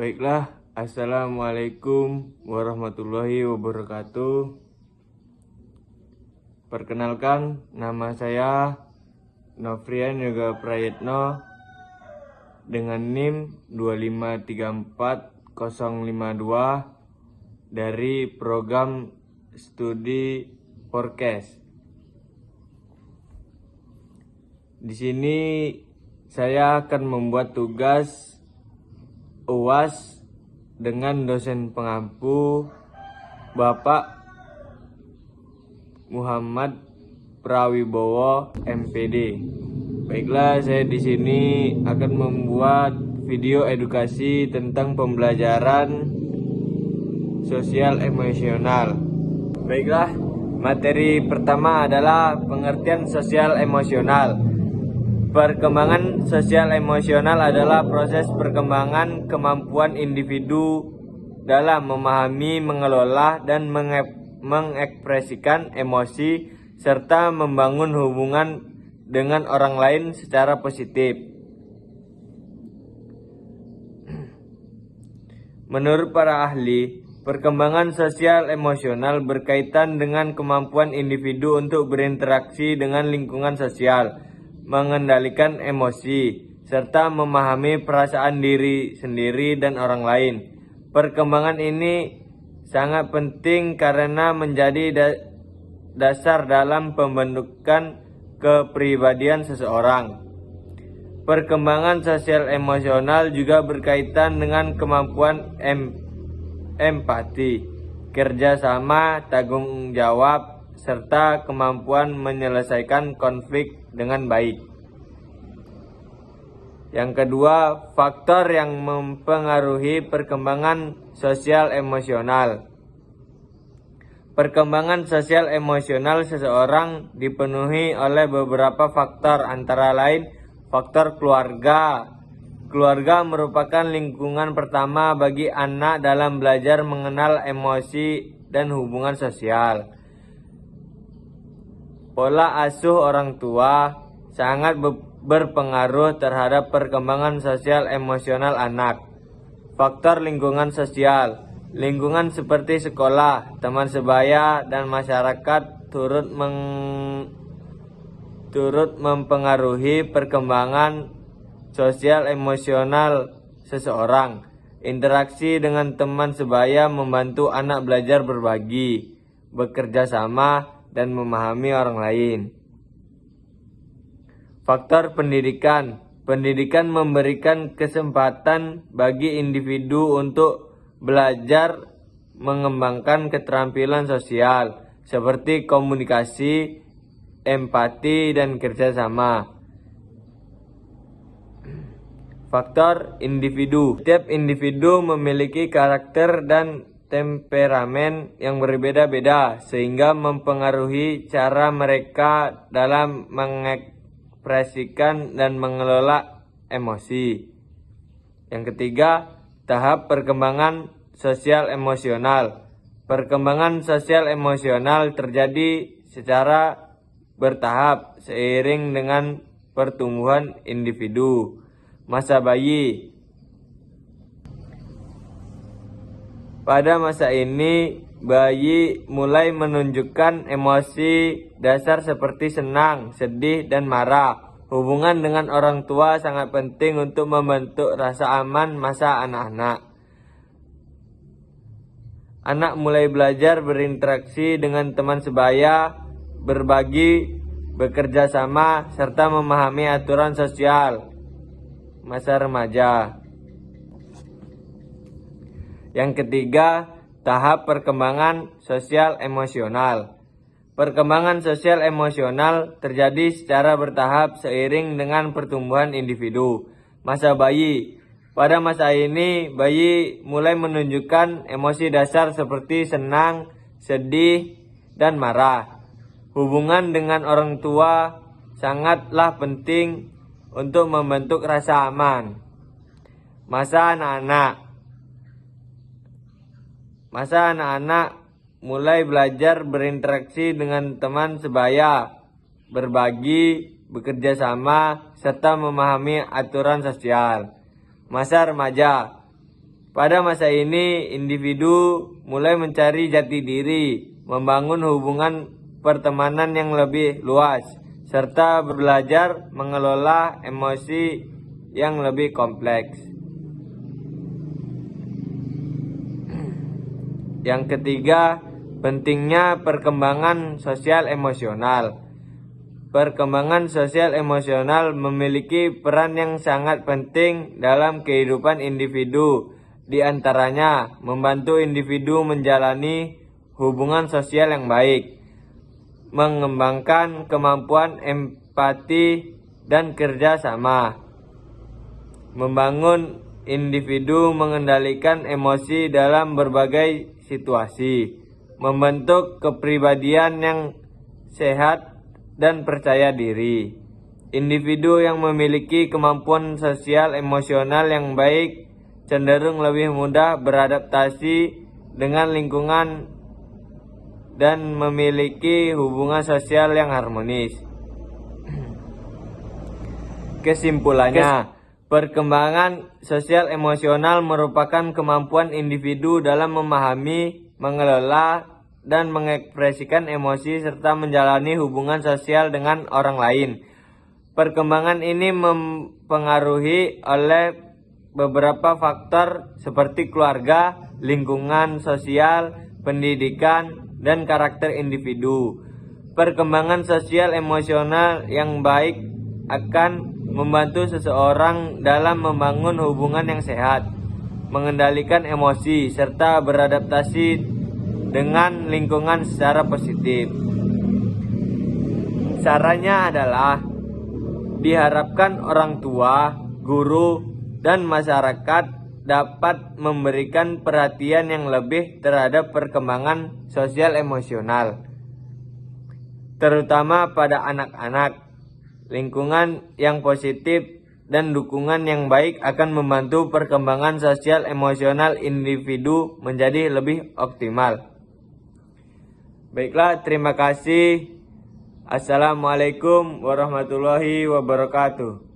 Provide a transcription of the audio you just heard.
Baiklah, Assalamualaikum warahmatullahi wabarakatuh. Perkenalkan, nama saya Nofrian Yoga Prayetno dengan NIM 2534052 dari program studi Forecast. Di sini saya akan membuat tugas UAS dengan dosen pengampu Bapak Muhammad Prawibowo MPD. Baiklah, saya di sini akan membuat video edukasi tentang pembelajaran sosial emosional. Baiklah, materi pertama adalah pengertian sosial emosional. Perkembangan sosial emosional adalah proses perkembangan kemampuan individu dalam memahami, mengelola, dan mengekspresikan emosi serta membangun hubungan dengan orang lain secara positif. Menurut para ahli, perkembangan sosial emosional berkaitan dengan kemampuan individu untuk berinteraksi dengan lingkungan sosial, mengendalikan emosi, serta memahami perasaan diri sendiri dan orang lain. Perkembangan ini sangat penting karena menjadi dasar dalam pembentukan kepribadian seseorang. Perkembangan sosial emosional juga berkaitan dengan kemampuan empati, kerjasama, tanggung jawab, serta kemampuan menyelesaikan konflik dengan baik. Yang kedua, faktor yang mempengaruhi perkembangan sosial emosional. Perkembangan sosial emosional seseorang dipenuhi oleh beberapa faktor, antara lain faktor keluarga. Keluarga merupakan lingkungan pertama bagi anak dalam belajar mengenal emosi dan hubungan sosial. Pola asuh orang tua sangat berpengaruh terhadap perkembangan sosial emosional anak. Faktor lingkungan sosial. Lingkungan seperti sekolah, teman sebaya, dan masyarakat turut mempengaruhi perkembangan sosial emosional seseorang. Interaksi dengan teman sebaya membantu anak belajar berbagi, bekerja sama, dan memahami orang lain. Faktor pendidikan. Pendidikan memberikan kesempatan bagi individu untuk belajar mengembangkan keterampilan sosial seperti komunikasi, empati, dan kerjasama. Faktor individu. Setiap individu memiliki karakter dan temperamen yang berbeda-beda sehingga mempengaruhi cara mereka dalam mengekspresikan dan mengelola emosi. Yang ketiga, tahap perkembangan sosial emosional. Perkembangan sosial emosional terjadi secara bertahap seiring dengan pertumbuhan individu. Masa bayi. Pada masa ini, bayi mulai menunjukkan emosi dasar seperti senang, sedih, dan marah. Hubungan dengan orang tua sangat penting untuk membentuk rasa aman masa anak-anak. Anak mulai belajar berinteraksi dengan teman sebaya, berbagi, bekerja sama, serta memahami aturan sosial. Masa remaja. Yang ketiga, tahap perkembangan sosial emosional. Perkembangan sosial emosional terjadi secara bertahap seiring dengan pertumbuhan individu. Masa bayi. Pada masa ini, bayi mulai menunjukkan emosi dasar seperti senang, sedih, dan marah. Hubungan dengan orang tua sangatlah penting untuk membentuk rasa aman. Masa anak-anak. Masa anak-anak mulai belajar berinteraksi dengan teman sebaya, berbagi, bekerja sama, serta memahami aturan sosial. Masa remaja. Pada masa ini, individu mulai mencari jati diri, membangun hubungan pertemanan yang lebih luas, serta belajar mengelola emosi yang lebih kompleks. Yang ketiga, pentingnya perkembangan sosial emosional. Perkembangan sosial emosional memiliki peran yang sangat penting dalam kehidupan individu. Di antaranya, membantu individu menjalani hubungan sosial yang baik, mengembangkan kemampuan empati dan kerjasama, membangun individu mengendalikan emosi dalam berbagai situasi, membentuk kepribadian yang sehat dan percaya diri. Individu yang memiliki kemampuan sosial emosional yang baik cenderung lebih mudah beradaptasi dengan lingkungan dan memiliki hubungan sosial yang harmonis. Kesimpulannya, perkembangan sosial emosional merupakan kemampuan individu dalam memahami, mengelola, dan mengekspresikan emosi serta menjalani hubungan sosial dengan orang lain. Perkembangan ini mempengaruhi oleh beberapa faktor seperti keluarga, lingkungan sosial, pendidikan, dan karakter individu. Perkembangan sosial emosional yang baik akan membantu seseorang dalam membangun hubungan yang sehat, mengendalikan emosi, serta beradaptasi dengan lingkungan secara positif. Caranya adalah diharapkan orang tua, guru, dan masyarakat dapat memberikan perhatian yang lebih terhadap perkembangan sosial emosional, terutama pada anak-anak. Lingkungan yang positif dan dukungan yang baik akan membantu perkembangan sosial emosional individu menjadi lebih optimal. Baiklah, terima kasih. Assalamualaikum warahmatullahi wabarakatuh.